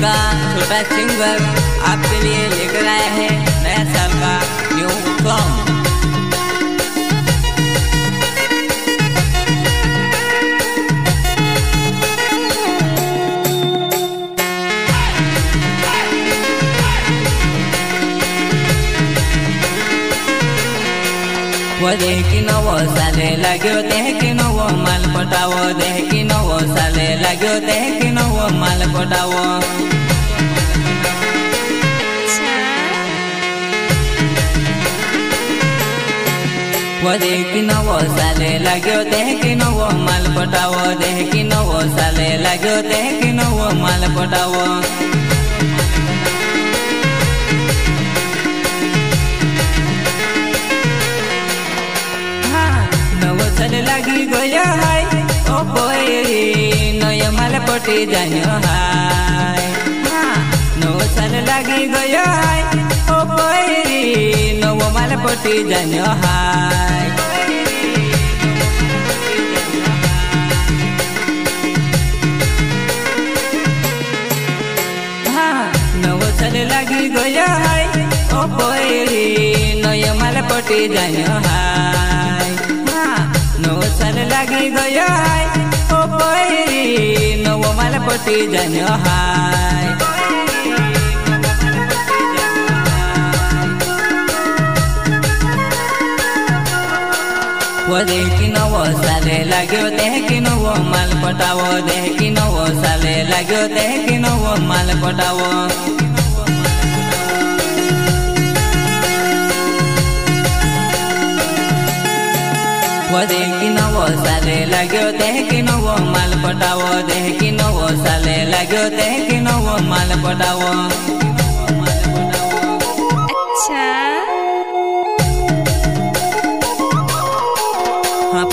का छोटा सिंगर आपके लिए लेकर आया है नया साल का न्यू सॉन्ग। वो देखी नवो साले लाग्यो देखी नवो माल पटावो देखी नवो साले लाग्यो देखी नवो माल पटावो। वो देखी नवो साले लाग्यो देखी नवो माल पटावो देखी नवो साले लाग्यो देखी नवो माल पटावो। लगी गयो हाय ओ पोरी नयो माल पटी जान्यो हाय। नवो साल लगी गयो हाय ओ पोरी नवो माल पटी जान्यो हाय। नवो साल लगी गयो हाय ओ पोरी नयो माल पटी जान्यो हाय। नवो साल लगी गयो हाय ओ पोरी नवो माल पटी जान्यो हाय। वो देखी नवो साले लाग्यो देखी नवो माल पटावो देखी नवो साले लाग्यो देखी नवो माल पटावो। वो देखी नवो साले लाग्यो देखी नवो माल पटावो देखी नवो साले लाग्यो देखी नवो माल पटावो। अच्छा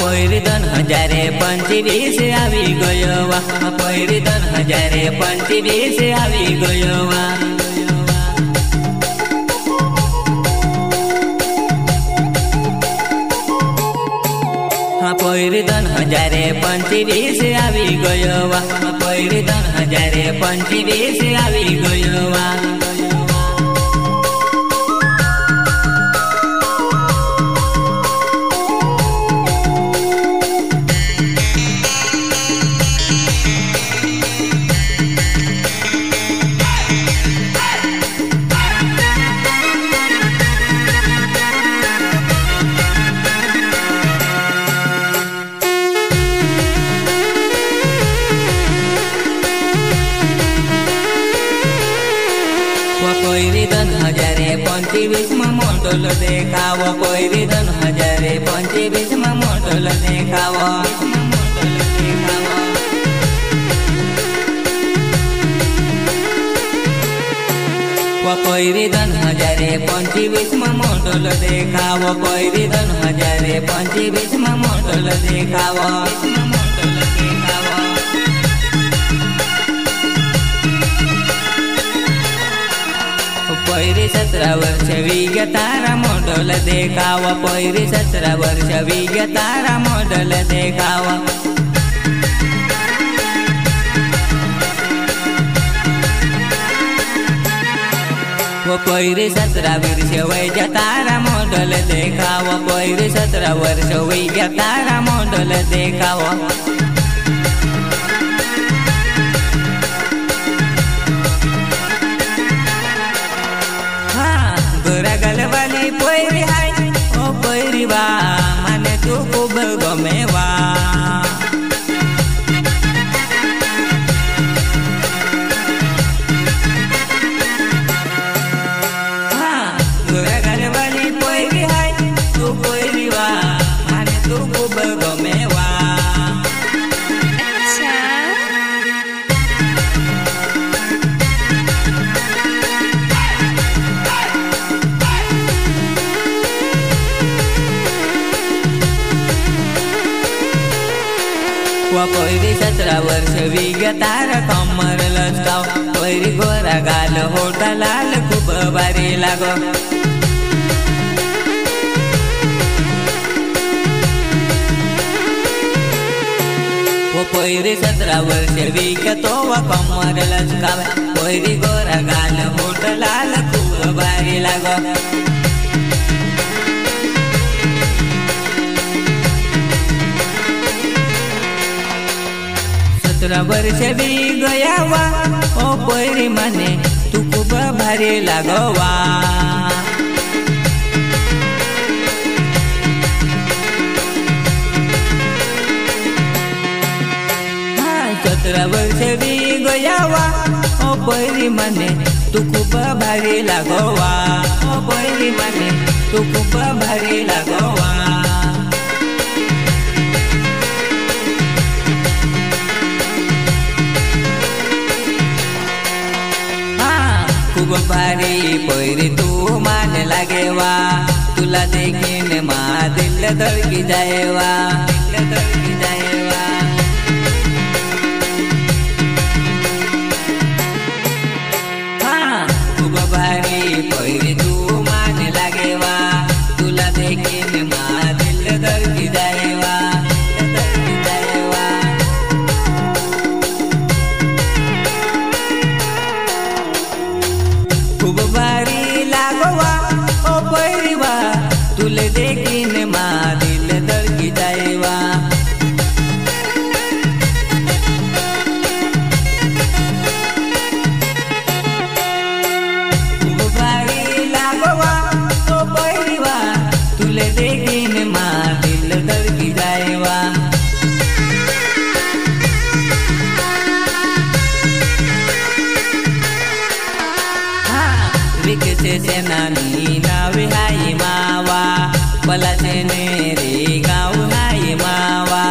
पहिरी 2025 આવી ગયો વા पहिरी 2025 આવી ગયો वा। पहिरी 2025 આવી ગયો वा पहिरी 2025 આવી ગયો वा। पहिरी 2025 में मोटल देखावो पहिरी 2025 में मोटल देखावो। पहिरी 2025 में मोटल देखावो पहिरी 2025 में मोटल देखावो। पहिरी 17 वर्ष वीग्या तारा मॉडल देखावा पहिरी 17 वर्ष वीग्या तारा मॉडल देखावा। वो पहिरी 17 वर्ष वैजा तारा मॉडल देखावा पहिरी 17 वर्ष वीग्या तारा मॉडल देखावा। गलवाली पहिरी हाय ओ पहिरी वा माने तू खूब गमे वा। गलवाली पहिरी हाय तू पहिरी वा माने तू खूब गमे वा। पहिरी 17 वर्ष वीग्या तारा कमर लचकाव पहिरी गोरा गाल होटा लाल खूप भारी लागो। वो पहिरी 17 वर्ष वीग्या तो कमर लचकाव पोरी गोरा गाल होट लाल खूप भारी लाग 17 वर्ष बी गयावा ओ पोरी माने तू खूप भारी लागवा 17 वर्ष बी गयावा ओ पोरी माने तू खूप भारी लागवा ओ पोरी माने तू खूप भारी लागवा खूप भारी पोरी तू मान लागेवा तुला देखीन मा दिल धडकी जाएवा दिल धडकी जाएवा खूप भारी पोरी तू मान लागेवा तुला देखीन मा दिल धडकी जाएवा दिल धडकी जाएवा खूप भारी लागवा ओ पोरीवा तुले देखीन मा दिल धडकी जाएवा खूप भारी लागवा ओ पोरीवा तुले देखीन मा दिल धडकी जाएवा विकसे सेनानी नावे हाय मावा पलाचे रे गाव हाय मावा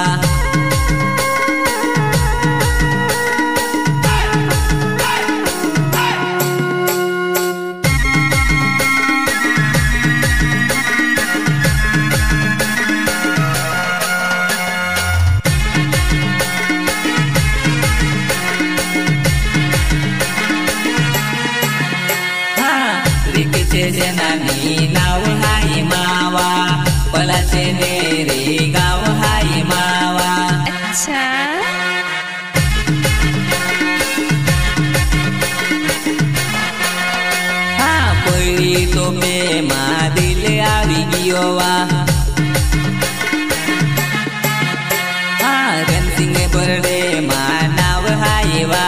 सेनानी नाव हाय मावा पलाचे रे गाव हाय मावा अच्छा पोरी तो पे मा दिल आवी गियोवा रणसिंग बर्डे मा नाव हायवा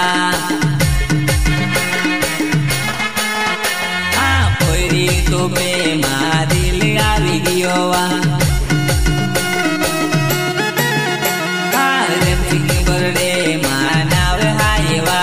तो पे मा दिल आवी गियोवा रणसिंग बर्डे मा नाव हायवा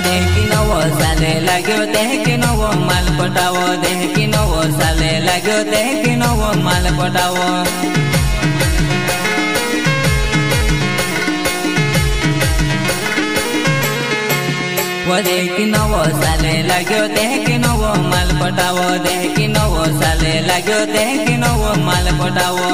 देह की नवो साले लाग्यो देह की नवो माल पटावो देह की नवो साले लाग्यो देह की नवो माल पटावो देह की नवो साले लाग्यो देह की नवो माल पटावो देह की नवो साले लाग्यो देह की नवो माल पटावो